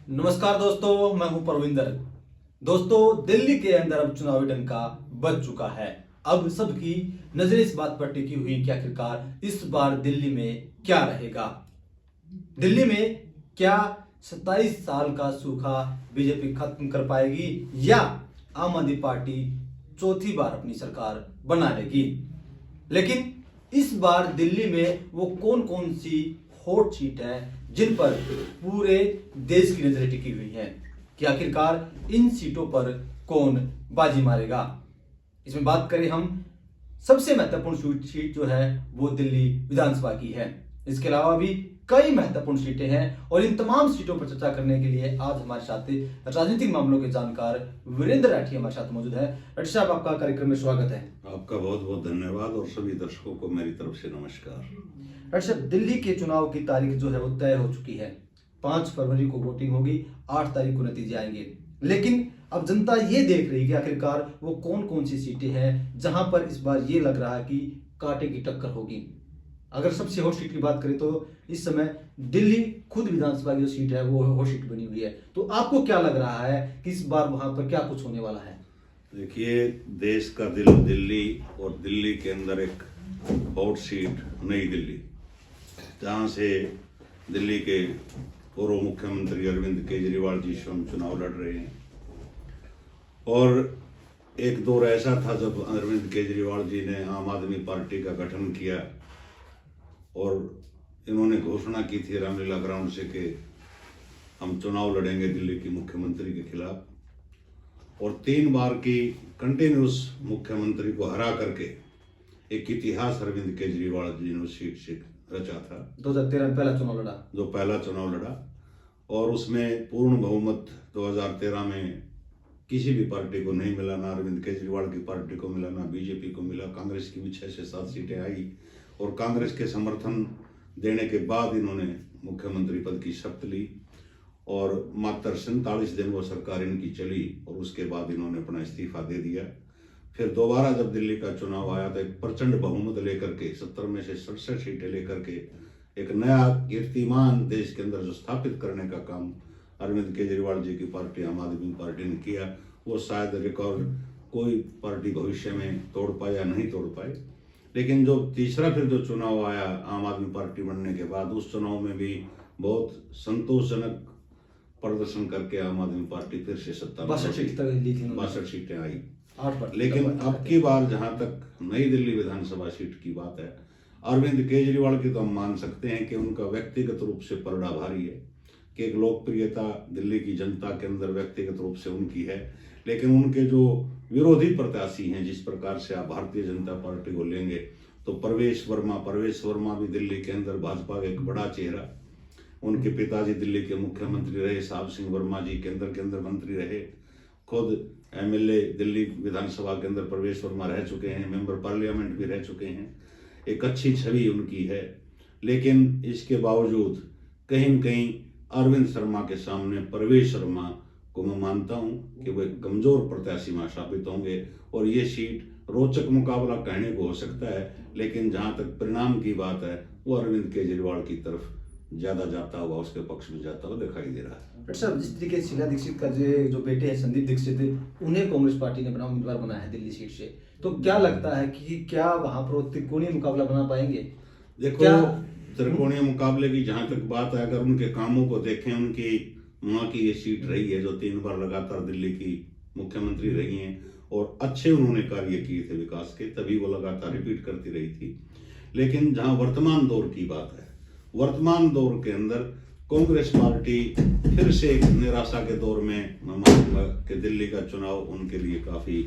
नमस्कार दोस्तों, मैं हूं परविंदर। दोस्तों, दिल्ली के अंदर अब चुनावी डंका बज चुका है। अब सबकी नजरें इस बात पर टिकी हुई कि आखिरकार इस बार दिल्ली में क्या रहेगा। दिल्ली में क्या 27 साल का सूखा बीजेपी खत्म कर पाएगी या आम आदमी पार्टी चौथी बार अपनी सरकार बना लेगी। लेकिन इस बार दिल्ली में वो कौन कौन सी हॉट सीट है जिन पर पूरे देश की नजरें टिकी हुई हैं कि आखिरकार इन सीटों पर कौन बाजी मारेगा। इसमें बात करें हम, सबसे महत्वपूर्ण सीट जो है वो दिल्ली विधानसभा की है। इसके अलावा भी कई महत्वपूर्ण सीटें हैं और इन तमाम सीटों पर चर्चा करने के लिए आज हमारे साथ राजनीतिक मामलों के जानकार वीरेंद्र राठी हमारे साथ मौजूद है। राठी साहब, आपका कार्यक्रम में स्वागत है। आपका बहुत बहुत धन्यवाद और सभी दर्शकों को मेरी तरफ से नमस्कार। राठी साहब, दिल्ली के चुनाव की तारीख जो है वो तय हो चुकी है। 5 फरवरी को वोटिंग होगी, 8 तारीख को नतीजे आएंगे। लेकिन अब जनता ये देख रही है कि आखिरकार वो कौन कौन सी सीटें हैं जहां पर इस बार ये लग रहा है कि कांटे की टक्कर होगी। अगर सबसे हॉट सीट की बात करें तो इस समय दिल्ली खुद विधानसभा की जो सीट है वो हॉट सीट बनी हुई है। तो आपको क्या लग रहा है कि इस बार वहां पर क्या कुछ होने वाला है? देखिए, देश का दिल दिल्ली और दिल्ली के अंदर एक हॉट सीट नई दिल्ली, जहाँ से दिल्ली के पूर्व मुख्यमंत्री अरविंद केजरीवाल जी स्वयं चुनाव लड़ रहे हैं। और एक दौर ऐसा था जब अरविंद केजरीवाल जी ने आम आदमी पार्टी का गठन किया और इन्होंने घोषणा की थी रामलीला ग्राउंड से कि हम चुनाव लड़ेंगे दिल्ली की मुख्यमंत्री के खिलाफ। और 3 बार की कंटिन्यूस मुख्यमंत्री को हरा करके एक इतिहास अरविंद केजरीवाल जी ने सीट से रचा था। 2013 में पहला चुनाव लड़ा और उसमें पूर्ण बहुमत 2013 में किसी भी पार्टी को नहीं मिला, ना अरविंद केजरीवाल की पार्टी को मिला, ना बीजेपी को मिला। कांग्रेस की भी 6 से 7 सीटें आई और कांग्रेस के समर्थन देने के बाद इन्होंने मुख्यमंत्री पद की शपथ ली और मात्र 47 दिन वो सरकार इनकी चली और उसके बाद इन्होंने अपना इस्तीफा दे दिया। फिर दोबारा जब दिल्ली का चुनाव आया तो एक प्रचंड बहुमत लेकर के 70 में से 67 सीटें लेकर के एक नया कीर्तिमान देश के अंदर जो स्थापित करने का काम अरविंद केजरीवाल जी की पार्टी आम आदमी पार्टी ने किया, वो शायद रिकॉर्ड कोई पार्टी भविष्य में तोड़ पाए या नहीं तोड़ पाए। लेकिन जो तीसरा फिर जो चुनाव आया आम आदमी पार्टी बनने के बाद, उस चुनाव में भी बहुत संतोषजनक प्रदर्शन करके आम आदमी पार्टी फिर से 62 सीटें आई। लेकिन अब की बार जहां तक नई दिल्ली विधानसभा सीट की बात है, अरविंद केजरीवाल की तो हम मान सकते हैं कि उनका व्यक्तिगत रूप से पलड़ा भारी है कि एक लोकप्रियता दिल्ली की जनता के अंदर व्यक्तिगत रूप से उनकी है। लेकिन उनके जो विरोधी प्रत्याशी हैं, जिस प्रकार से आप भारतीय जनता पार्टी को लेंगे तो प्रवेश वर्मा भी दिल्ली के अंदर भाजपा का एक बड़ा चेहरा। उनके पिताजी दिल्ली के मुख्यमंत्री रहे, साहब सिंह वर्मा जी केंद्र के अंदर मंत्री रहे, खुद एमएलए दिल्ली विधानसभा के अंदर प्रवेश वर्मा रह चुके हैं, मेंबर पार्लियामेंट भी रह चुके हैं। एक अच्छी छवि उनकी है। लेकिन इसके बावजूद कहीं न कहीं अरविंद शर्मा के सामने प्रवेश वर्मा को मैं मानता हूं कि वो एक कमजोर प्रत्याशी साबित होंगे और ये सीट रोचक मुकाबला कहने को हो सकता है। लेकिन जहां तक परिणाम की बात है, वो अरविंद केजरीवाल की तरफ ज्यादा जाता हुआ, उसके पक्ष में जाता हुआ दिखाई दे रहा है। डॉक्टर साहब, जिस तरीके से शीला दीक्षित का जो बेटे हैं संदीप दीक्षित, उन्हें कांग्रेस पार्टी ने अपना उम्मीदवार बनाया है दिल्ली सीट से, तो क्या लगता है कि क्या वहां पर त्रिकोणीय मुकाबला बना पाएंगे? देखो, त्रिकोणीय मुकाबले की जहां तक बात है, अगर उनके कामों को देखें, उनकी माँ की ये सीट रही है जो 3 बार लगातार दिल्ली की मुख्यमंत्री रही हैं और अच्छे उन्होंने कार्य किए थे विकास के, तभी वो लगातार रिपीट करती रही थी। लेकिन जहां वर्तमान दौर की बात है, वर्तमान दौर के अंदर कांग्रेस पार्टी फिर से एक निराशा के दौर में, मैं मानूंगा कि दिल्ली का चुनाव उनके लिए काफी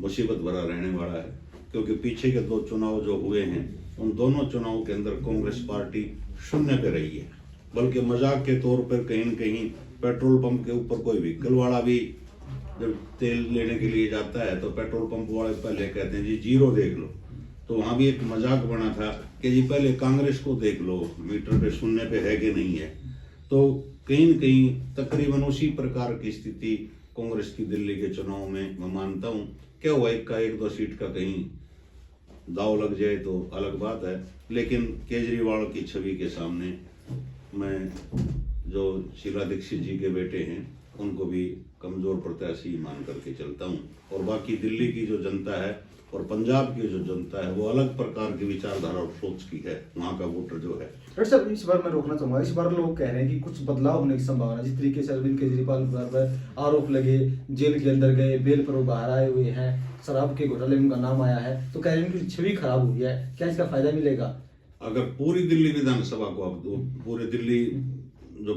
मुसीबत भरा रहने वाला है। क्योंकि पीछे के 2 चुनाव जो हुए हैं, उन दोनों चुनावों के अंदर कांग्रेस पार्टी शून्य पे रही है। बल्कि मजाक के तौर पर कहीं न कहीं पेट्रोल पंप के ऊपर कोई व्हीकल वाला भी जब तेल लेने के लिए जाता है तो पेट्रोल पंप वाले पहले कहते हैं जी 0 देख लो। तो वहां भी एक मजाक बना था कि जी पहले कांग्रेस को देख लो, मीटर पे शून्य पे है कि नहीं है। तो कहीं न कहीं तकरीबन उसी प्रकार की स्थिति कांग्रेस की दिल्ली के चुनाव में मैं मानता हूं। क्या हुआ, 1-2 सीट का कहीं दाव लग जाए तो अलग बात है। लेकिन केजरीवाल की छवि के सामने मैं जो शीला दीक्षित जी के बेटे हैं उनको भी कमजोर प्रत्याशी मान करके चलता हूँ। और बाकी दिल्ली की जो जनता है और पंजाब की जो जनता है वो अलग प्रकार की विचारधारा और सोच की है, वहाँ का वोटर जो है। डॉक्टर साहब, इस बार मैं रोकना चाहूंगा, इस बार लोग कह रहे हैं कि कुछ बदलाव होने की संभावना, जिस तरीके से अरविंद केजरीवाल पर आरोप लगे, जेल के अंदर गए, बेल पर वो बाहर आए हुए हैं, शराब के घोटाले में उनका नाम आया है, तो कह रहे हैं उनकी छवि खराब हुई है, क्या इसका फायदा मिलेगा? अगर पूरी दिल्ली विधानसभा को आप पूरे दिल्ली जो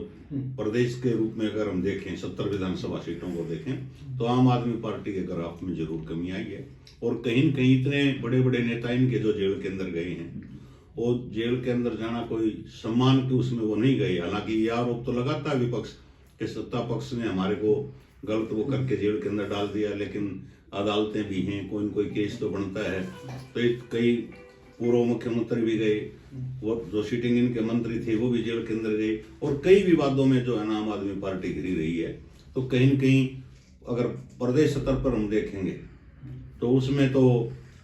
प्रदेश के रूप में अगर हम देखें 70 विधानसभा सीटों को देखें तो आम आदमी पार्टी के ग्राफ में जरूर कमी आई है। और कहीं न कहीं इतने बड़े बड़े नेता इनके जो जेल के अंदर गए हैं, वो जेल के अंदर जाना कोई सम्मान के उसमें वो नहीं गए। हालांकि ये आरोप तो लगाता है विपक्ष के सत्ता पक्ष ने हमारे को गलत वो करके जेल के अंदर डाल दिया, लेकिन अदालतें भी हैं, कोई न कोई केस तो बनता है। तो कई पूर्व मुख्यमंत्री भी गए, वो जो सिटिंग इनके मंत्री थे वो भी जेल के अंदर गए, और कई विवादों में जो है ना आम आदमी पार्टी घिरी रही है। तो कहीं न कहीं अगर प्रदेश स्तर पर हम देखेंगे तो उसमें तो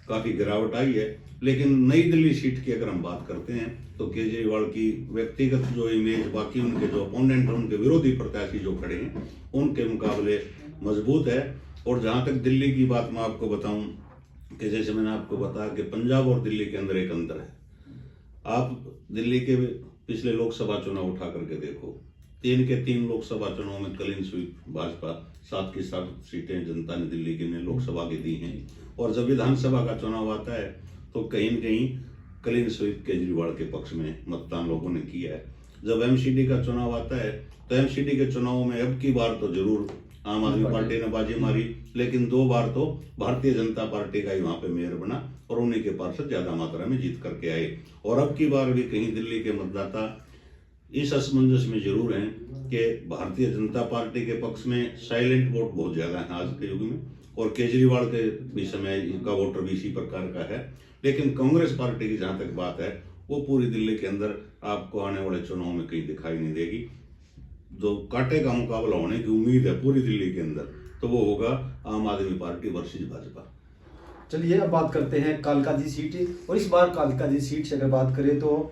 काफी गिरावट आई है। लेकिन नई दिल्ली सीट की अगर हम बात करते हैं तो केजरीवाल की व्यक्तिगत जो इमेज, बाकी उनके जो अपोनेंट हैं, उनके विरोधी प्रत्याशी जो खड़े हैं उनके मुकाबले मजबूत है। और जहां तक दिल्ली की बात मैं आपको बताऊं कि जैसे मैंने आपको बताया कि पंजाब और दिल्ली के अंदर एक अंतर है। आप दिल्ली के पिछले लोकसभा चुनाव उठा करके देखो, 3 के 3 लोकसभा चुनाव में क्लीन स्वीप भाजपा, 7 की 7 सीटें जनता ने दिल्ली के में लोकसभा की दी हैं। और जब विधानसभा का चुनाव आता है तो कहीं न कहीं क्लीन स्वीप केजरीवाल के पक्ष में मतदान लोगों ने किया है। जब एमसीडी का चुनाव आता है तो एमसीडी के चुनाव में अब की बार तो जरूर आम आदमी पार्टी ने बाजी मारी, लेकिन 2 बार तो भारतीय जनता पार्टी का ही वहां पे मेयर बना और उन्हीं के पार्षद ज्यादा मात्रा में जीत करके आए। और अब की बार भी कहीं दिल्ली के मतदाता इस असमंजस में जरूर हैं कि भारतीय जनता पार्टी के पक्ष में साइलेंट वोट बहुत ज्यादा है आज के युग में, और केजरीवाल के भी समय का वोटर भी इसी प्रकार का है। लेकिन कांग्रेस पार्टी की जहां तक बात है वो पूरी दिल्ली के अंदर आपको आने वाले चुनाव में कहीं दिखाई नहीं देगी। जो कांटे का मुकाबला होने की उम्मीद है पूरी दिल्ली के अंदर तो वो होगा आम आदमी पार्टी वर्सेस भाजपा। चलिए अब बात करते हैं कालकाजी सीट। और इस बार कालकाजी सीट से अगर बात करें तो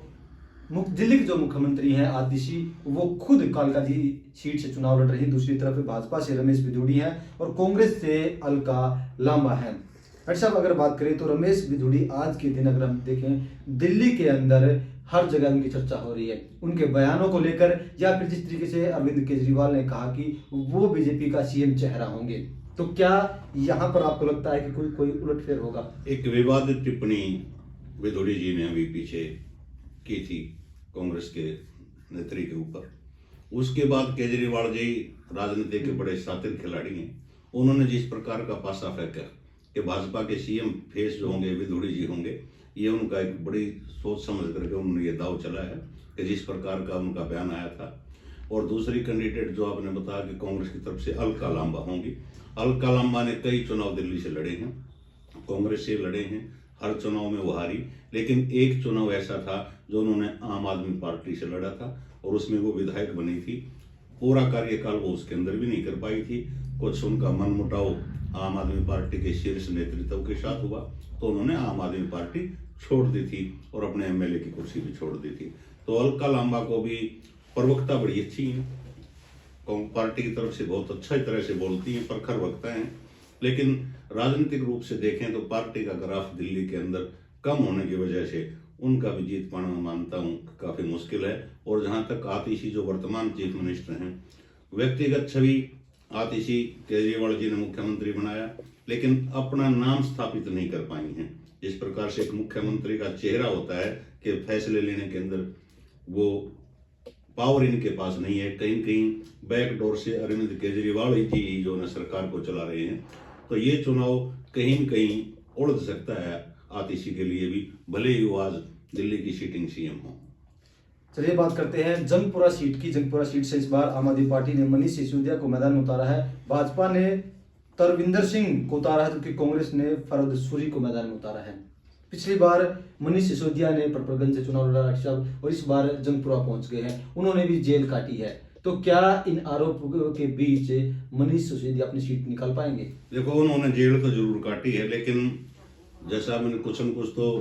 दिल्ली के जो मुख्यमंत्री हैं आतिशी, वो खुद कालकाजी सीट से चुनाव लड़ रही हैं। दूसरी तरफ भाजपा से रमेश बिधूड़ी हैं और कांग्रेस से अलका लांबा हैं। डॉक्टर साहब, अगर बात करें तो रमेश बिधूड़ी आज के दिन अगर हम देखें दिल्ली के अंदर हर जगह उनकी चर्चा हो रही है, उनके बयानों को लेकर, या फिर जिस तरीके से अरविंद केजरीवाल ने कहा कि वो बीजेपी का सीएम चेहरा होंगे। तो क्या यहाँ पर आपको लगता है कि कोई उलटफेर होगा? एक विवादित टिप्पणी बिधूड़ी जी ने अभी पीछे की थी कांग्रेस के नेत्री के ऊपर। उसके बाद केजरीवाल जी राजनीति के बड़े शातिर खिलाड़ी हैं। उन्होंने जिस प्रकार का पासा फेंका कि भाजपा के सीएम फेस जो होंगे बिधूड़ी जी होंगे, ये उनका एक बड़ी सोच समझ करके उन्होंने ये दाव चला है कि जिस प्रकार का उनका बयान आया था। और दूसरी कैंडिडेट जो आपने बताया कि कांग्रेस की तरफ से अलका लांबा होंगी। अलका लांबा ने कई चुनाव दिल्ली से लड़े हैं, कांग्रेस से लड़े हैं, हर चुनाव में वो हारी। लेकिन एक चुनाव ऐसा था जो उन्होंने आम आदमी पार्टी से लड़ा था और उसमें वो विधायक बनी थी। पूरा कार्यकाल वो उसके अंदर भी नहीं कर पाई थी। कुछ उनका मनमुटाव आम आदमी पार्टी के शीर्ष नेतृत्व के साथ हुआ तो उन्होंने आम आदमी पार्टी छोड़ दी थी और अपने एमएलए की कुर्सी भी छोड़ दी थी। तो अलका लांबा को भी प्रवक्ता बड़ी अच्छी है, पार्टी की तरफ से बहुत अच्छा तरह से बोलती हैं, प्रखर वक्ता हैं। लेकिन राजनीतिक रूप से देखें तो पार्टी का ग्राफ दिल्ली के अंदर कम होने की वजह से उनका भी जीत पाना मानता हूँ काफी मुश्किल है। और जहां तक आतिशी जो वर्तमान चीफ मिनिस्टर हैं, व्यक्तिगत छवि आतिशी केजरीवाल जी ने मुख्यमंत्री बनाया लेकिन अपना नाम स्थापित नहीं कर पाई हैं। जिस प्रकार से एक मुख्यमंत्री का चेहरा होता है कि फैसले लेने के अंदर वो पावर इनके पास नहीं है, कहीं कहीं बैकडोर से अरविंद केजरीवाल जी जो न सरकार को चला रहे हैं। तो ये चुनाव कहीं न कहीं उलझ सकता है आतिशी के लिए भी, भले ही वो आज दिल्ली की सिटिंग सीएम हो। चलिए बात करते हैं जंगपुरा सीट की। जंगपुरा सीट से इस बार आम आदमी पार्टी ने मनीष सिसोदिया को मैदान में उतारा है, भाजपा ने तरविंदर सिंह को उतारा है, जबकि कांग्रेस ने फरद सूरी को मैदान में उतारा है। पिछली बार मनीष सिसोदिया ने पटपरगंज से चुनाव लड़ा साहब, और इस बार जंगपुरा पहुंच गए हैं, उन्होंने भी जेल काटी है। तो क्या इन आरोपों के बीच मनीष सिसोदिया अपनी सीट निकाल पाएंगे? देखो, उन्होंने जेल तो जरूर काटी है, लेकिन जैसा मैंने कुछ न कुछ तो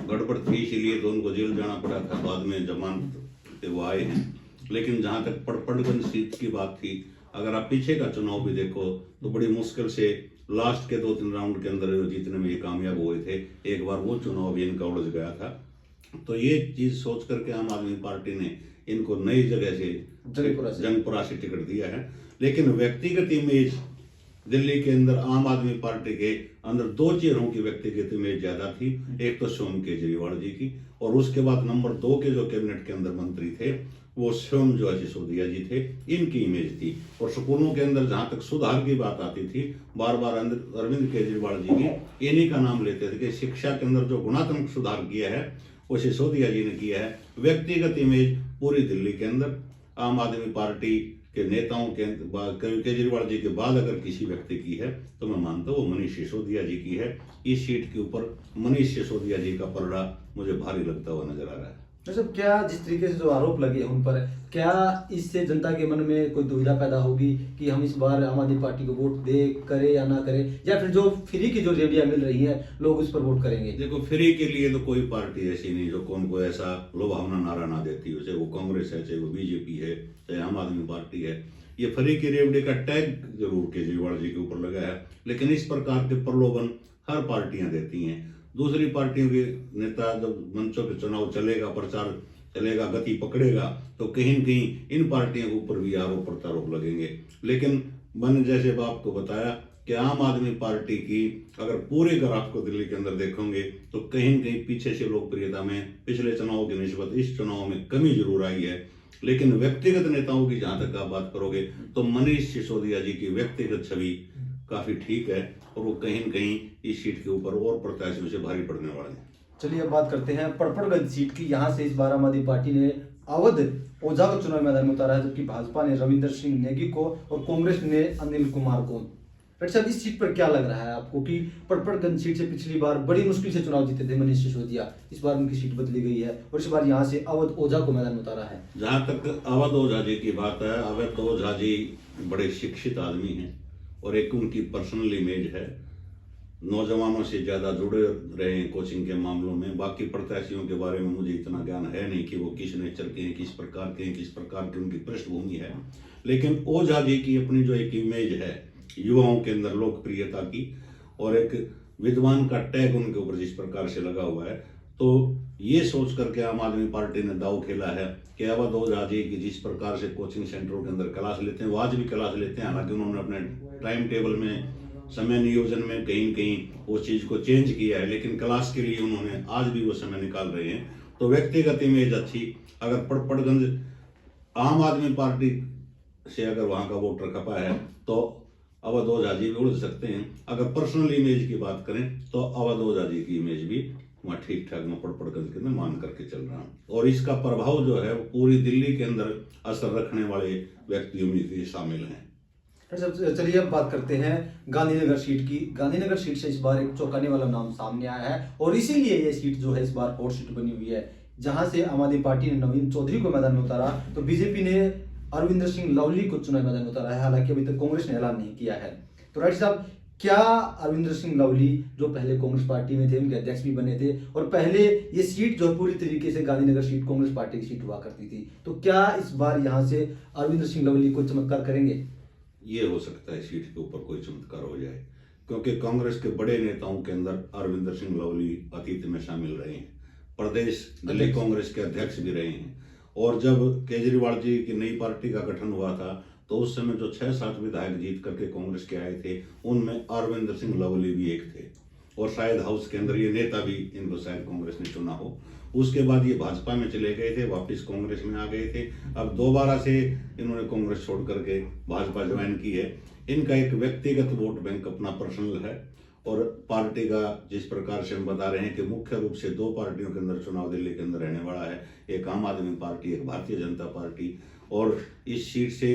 गड़बड़ थी, इसीलिए तो उनको जेल जाना पड़ा था। बाद में जमानत पे वो आए हैं। लेकिन जहां तक पड़पड़गंज सीट की बात थी, अगर आप पीछे का चुनाव भी देखो तो बड़ी मुश्किल से लास्ट के 2-3 राउंड के अंदर जीतने में ये कामयाब हुए थे। एक बार वो चुनाव भी इनका उलझ गया था। तो ये चीज सोच करके आम आदमी पार्टी ने इनको नई जगह से जंगपुरा से टिकट दिया है। लेकिन व्यक्तिगत इमेज दिल्ली के अंदर आम आदमी पार्टी के अंदर 2 चेहरों की व्यक्तिगत इमेज ज्यादा थी। एक तो सोम केजरीवाल जी की, और उसके बाद नंबर 2 के जो कैबिनेट के अंदर मंत्री थे वो स्वयं जो है सिसोदिया जी थे, इनकी इमेज थी। और स्कूलों के अंदर जहां तक सुधार की बात आती थी, बार बार अरविंद केजरीवाल जी भी इन्हीं का नाम लेते थे कि शिक्षा के अंदर जो गुणात्मक सुधार किया है वो सिसोदिया जी ने किया है। व्यक्तिगत इमेज पूरी दिल्ली के अंदर आम आदमी पार्टी के नेताओं के केजरीवाल जी के बाद अगर किसी व्यक्ति की है तो मैं मानता हूँ वो मनीष सिसोदिया जी की है। इस सीट के ऊपर मनीष सिसोदिया जी का पलड़ा मुझे भारी लगता हुआ नजर आ रहा है। मतलब क्या जिस तरीके से जो आरोप लगे हैं उन पर, क्या इससे जनता के मन में कोई दुविधा पैदा होगी कि हम इस बार आम आदमी पार्टी को वोट दे, करे या ना करे, या फिर जो फ्री की जो रेवड़ियां मिल रही हैं लोग उस पर वोट करेंगे? देखो, फ्री के लिए तो कोई पार्टी ऐसी नहीं जो कौन को ऐसा लोभावना नारा ना देती हो, चाहे वो कांग्रेस है, चाहे वो बीजेपी है, चाहे आम आदमी पार्टी है। ये फ्री की रेवड़ी का टैग जरूर केजरीवाल जी के ऊपर लगा है, लेकिन इस प्रकार के प्रलोभन हर पार्टियां देती हैं। दूसरी पार्टियों के नेता जब मंचों पे चुनाव चलेगा, प्रचार चलेगा, गति पकड़ेगा, तो कहीं न कहीं इन पार्टियों के ऊपर भी आरोप प्रत्यारोप लगेंगे। लेकिन मैंने जैसे आपको बताया कि आम आदमी पार्टी की अगर पूरे ग्राफ को दिल्ली के अंदर देखोगे तो कहीं न कहीं पीछे से लोकप्रियता में पिछले चुनाव की निस्बत इस चुनाव में कमी जरूर आई है। लेकिन व्यक्तिगत नेताओं की जहां तक आप बात करोगे तो मनीष सिसोदिया जी की व्यक्तिगत छवि काफी ठीक है, और वो कहीं न कहीं इस सीट के ऊपर और प्रत्याशियों से भारी पड़ने वाले हैं। चलिए अब बात करते हैं पड़पड़गंज सीट की। यहाँ से इस बार आम आदमी पार्टी ने अवध ओझा को चुनाव मैदान में उतारा है, जबकि भाजपा ने रविंदर सिंह नेगी को और कांग्रेस ने अनिल कुमार को। डॉक्टर साहब, इस सीट पर क्या लग रहा है आपको कि पड़पड़गंज सीट से पिछली बार बड़ी मुश्किल से चुनाव जीते थे मनीष सिसोदिया, इस बार उनकी सीट बदली गई है और इस बार यहाँ से अवध ओझा को मैदान में उतारा है? जहां तक अवध ओझा जी की बात है, अवध ओझा जी बड़े शिक्षित आदमी हैं और एक उनकी पर्सनल इमेज है, नौजवानों से ज्यादा जुड़े रहे हैं कोचिंग के मामलों में। बाकी प्रत्याशियों के बारे में मुझे इतना ज्ञान है नहीं कि वो किस नेचर के हैं, किस प्रकार के हैं, किस प्रकार की उनकी पृष्ठभूमि है। लेकिन ओझा जी की अपनी जो एक इमेज है युवाओं के अंदर लोकप्रियता की, और एक विद्वान का टैग उनके ऊपर जिस प्रकार से लगा हुआ है, तो ये सोच करके आम आदमी पार्टी ने दाव खेला है कि अवध ओझा जी की जिस प्रकार से कोचिंग सेंटरों के अंदर क्लास लेते हैं, वो आज भी क्लास लेते हैं। हालांकि उन्होंने अपने टाइम टेबल में, समय नियोजन में कहीं कहीं वो चीज को चेंज किया है, लेकिन क्लास के लिए उन्होंने आज भी वो समय निकाल रहे हैं। तो व्यक्तिगत इमेज अच्छी, अगर पड़पड़गंज आम आदमी पार्टी से अगर वहां का वोटर खपा है तो अवध ओझा जी भी उड़ सकते हैं। अगर पर्सनल इमेज की बात करें तो अवध ओझा जी की इमेज भी वहाँ ठीक ठाक मैं पड़पड़गंज के अंदर मान करके चल रहा हूँ, और इसका प्रभाव जो है वो पूरी दिल्ली के अंदर असर रखने वाले व्यक्तियों में शामिल हैं। चलिए अब बात करते हैं गांधीनगर सीट की। गांधीनगर सीट से इस बार एक चौंकाने वाला नाम सामने आया है और इसीलिए ये सीट जो है इस बार हॉट सीट बनी हुई है। जहां से आम आदमी पार्टी ने नवीन चौधरी को मैदान में उतारा तो बीजेपी ने अरविंदर सिंह लवली को चुनाव मैदान में उतारा है। हालांकि अभी तक कांग्रेस ने ऐलान नहीं किया है। तो राइट साहब, क्या अरविंदर सिंह लवली जो पहले कांग्रेस पार्टी में थे, उनके अध्यक्ष भी बने थे, और पहले ये सीट जो पूरी तरीके से गांधीनगर सीट कांग्रेस पार्टी की सीट हुआ करती थी, तो क्या इस बार यहाँ से अरविंदर सिंह लवली को चमत्कार करेंगे? ये हो सकता है सीट के ऊपर कोई चमत्कार हो जाए, क्योंकि कांग्रेस के बड़े नेताओं के अंदर अरविंदर सिंह लवली अतीत में शामिल रहे हैं, प्रदेश दिल्ली कांग्रेस के अध्यक्ष भी रहे हैं। और जब केजरीवाल जी की नई पार्टी का गठन हुआ था तो उस समय जो 6-7 विधायक जीत करके कांग्रेस के आए थे उनमें अरविंदर सिंह लवली भी एक थे, और शायद हाउस के अंदर ये नेता भी इनको शायद कांग्रेस ने चुना हो। उसके बाद ये भाजपा में चले गए थे, वापस कांग्रेस में आ गए थे, अब दोबारा से इन्होंने कांग्रेस छोड़ करके भाजपा ज्वाइन की है। इनका एक व्यक्तिगत वोट बैंक अपना पर्सनल है, और पार्टी का जिस प्रकार से हम बता रहे हैं कि मुख्य रूप से 2 पार्टियों के अंदर चुनाव दिल्ली के अंदर रहने वाला है, एक आम आदमी पार्टी, एक भारतीय जनता पार्टी। और इस सीट से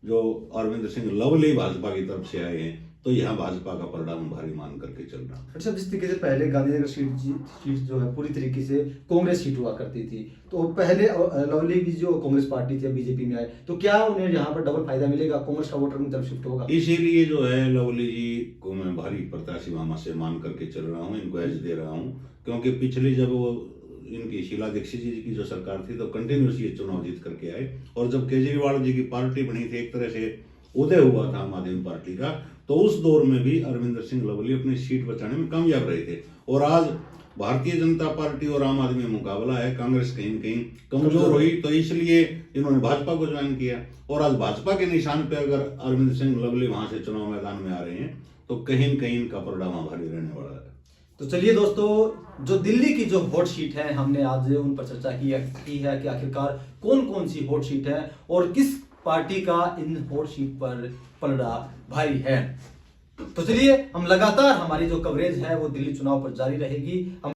जो अरविंदर सिंह लवली भाजपा की तरफ से आए हैं तो यहाँ भाजपा का परिणाम भारी मान करके चल रहा है। अच्छा, जिस तरीके से पहले गांधीनगर सीट जो है पूरी तरीके से कांग्रेस सीट हुआ करती थी, तो पहले लवली की जो कांग्रेस पार्टी थी बीजेपी में आए, तो क्या उन्हें यहाँ पर डबल फायदा मिलेगा, कांग्रेस का वोटर उनकी तरफ शिफ्ट होगा? इसीलिए जो है लवली जी को मैं भारी प्रत्याशी मामा से मान करके चल रहा हूँ, इनको एज दे रहा हूँ, क्योंकि पिछली जब वो इनकी शीला दीक्षित जी की जो सरकार थी तो कंटिन्यूस ये चुनाव जीत करके आए। और जब केजरीवाल जी की पार्टी बनी थी, एक तरह से उदय हुआ था आम आदमी पार्टी का, तो उस दौर में भी अरविंदर सिंह लवली अपनी सीट बचाने में कामयाब रहे थे। और आज भारतीय जनता पार्टी और आम आदमी में मुकाबला है, कांग्रेस कहीं न कहीं कमजोर हुई, तो इसलिए इन्होंने भाजपा को ज्वाइन किया। और आज भाजपा के निशान पे अगर अरविंद सिंह लवली वहां से चुनाव मैदान में आ रहे हैं तो कहीं न कहीं इनका परिणाम भारी रहने वाला है। तो चलिए दोस्तों, जो दिल्ली की जो हॉट सीट है, हमने आज उन पर चर्चा की है कि आखिरकार कौन कौन सी हॉट सीट है और किस पार्टी का इन हॉट सीट पर पलड़ा भारी है। तो चलिए, हम लगातार हमारी जो कवरेज है वो दिल्ली चुनाव पर जारी रहेगी।